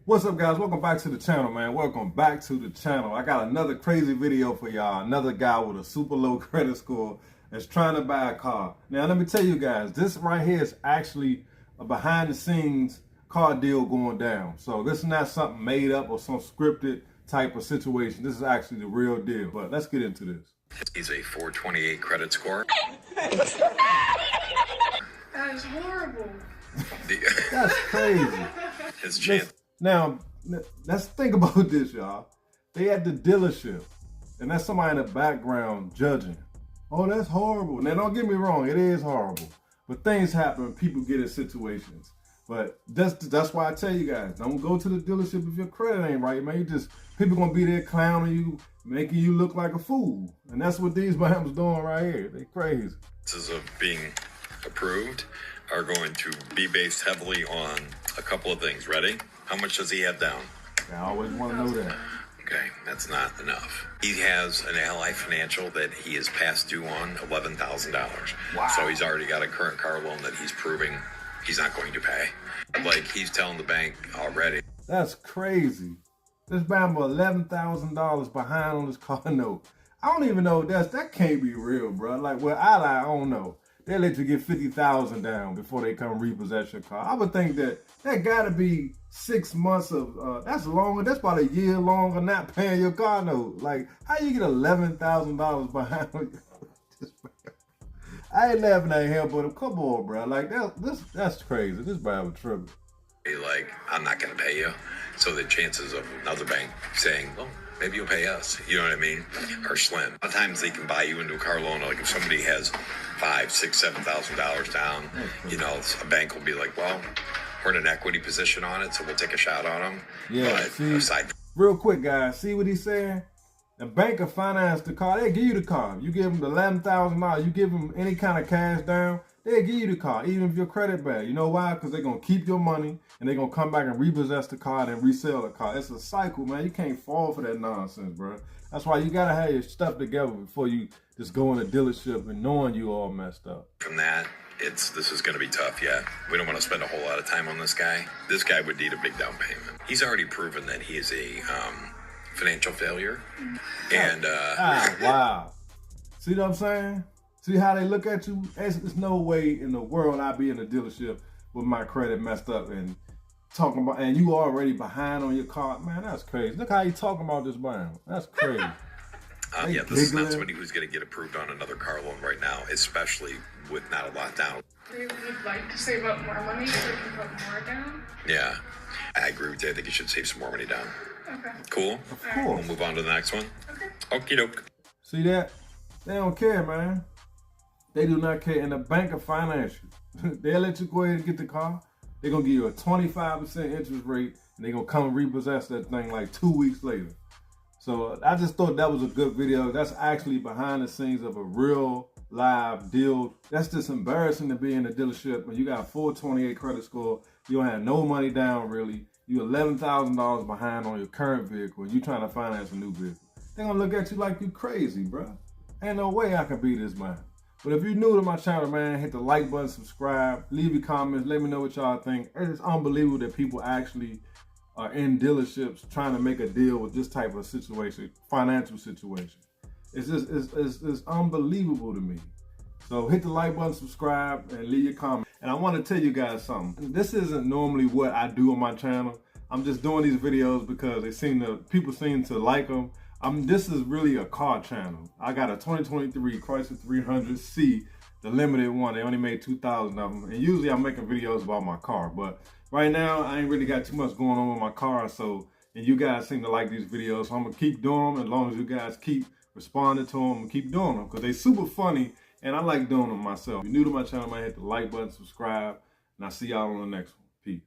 What's up, guys? Welcome back to the channel, man. Welcome back to the channel. I got another crazy video for y'all. Another guy with a super low credit score that's trying to buy a car. Now, let me tell you guys, this right here is actually a behind the scenes car deal going down. So this is not something made up or some scripted type of situation. This is actually the real deal. But let's get into this. He's a 428 credit score. That is horrible. That's crazy. His chance. Now, let's think about this, y'all. They at the dealership, and that's somebody in the background judging. Oh, that's horrible. Now, don't get me wrong, it is horrible. But things happen, people get in situations. But that's why I tell you guys, don't go to the dealership if your credit ain't right, man. People gonna be there clowning you, making you look like a fool. And that's what these bums doing right here. They crazy. Chances of being approved are going to be based heavily on a couple of things. Ready? How much does he have down? I always want to know that. Okay, that's not enough. He has an Ally Financial that he is past due on $11,000. Wow. So he's already got a current car loan that he's proving he's not going to pay. Like he's telling the bank already. That's crazy. This man was $11,000 behind on his car note. I don't even know that can't be real, bro. Like, well, I don't know. They let you get $50,000 down before they come repossess your car. I would think that gotta be 6 months of, that's longer, that's about a year longer not paying your car note. Like, how you get $11,000 behind on your I ain't laughing at him, but come on, bro. Like, that's crazy. This guy was tripping. Like, I'm not gonna pay you. So the chances of another bank saying, well, maybe you'll pay us, you know what I mean, are slim. A lot of times they can buy you into a car loan. Like if somebody has $5,000, $6,000, $7,000 down, you know, a bank will be like, well, we're in an equity position on it, so we'll take a shot on them. Yeah, but see, aside, real quick, guys, see what he's saying? The bank will finance the car. They give you the car. You give them the $11,000. You give them any kind of cash down, they'll give you the car, even if your credit bad. You know why? Because they're going to keep your money, and they're going to come back and repossess the car and resell the car. It's a cycle, man. You can't fall for that nonsense, bro. That's why you got to have your stuff together before you just go in a dealership and knowing you all messed up. from that, this is going to be tough. Yeah, we don't want to spend a whole lot of time on this guy. This guy would need a big down payment. He's already proven that he is a financial failure. And wow. See what I'm saying? See how they look at you? There's no way in the world I'd be in a dealership with my credit messed up and talking about, and you already behind on your car. Man, that's crazy. Look how you talking about this man. That's crazy. yeah, this is not somebody who's going to get approved on another car loan right now, especially with not a lot down. They would like to save up more money so they can put more down. Yeah, I agree with you. I think you should save some more money down. Okay. Cool? Of We'll course. move on to the next one. Okay. Okie doke. See that? They don't care, man. They do not care. And the bank will finance you. They'll let you go ahead and get the car. They're going to give you a 25% interest rate, and they're going to come and repossess that thing like 2 weeks later. So I just thought that was a good video. That's actually behind the scenes of a real live deal. That's just embarrassing to be in a dealership when you got a 428 credit score. You don't have no money down, really. You $11,000 behind on your current vehicle, and you trying to finance a new vehicle. They're going to look at you like you crazy, bro. Ain't no way I can be this man. But if you're new to my channel, man, hit the like button, subscribe, leave your comments, let me know what y'all think. It's unbelievable that people actually are in dealerships trying to make a deal with this type of situation, financial situation. It's unbelievable to me. So hit the like button, subscribe, and leave your comment. And I want to tell you guys something. This isn't normally what I do on my channel. I'm just doing these videos because people seem to like them. This is really a car channel. I got a 2023 Chrysler 300C, the limited one. They only made 2,000 of them. And usually I'm making videos about my car. But right now, I ain't really got too much going on with my car. And you guys seem to like these videos. So I'm going to keep doing them as long as you guys keep responding to them and keep doing them. Because they super funny. And I like doing them myself. If you're new to my channel, man, hit the like button, subscribe. And I'll see y'all on the next one. Peace.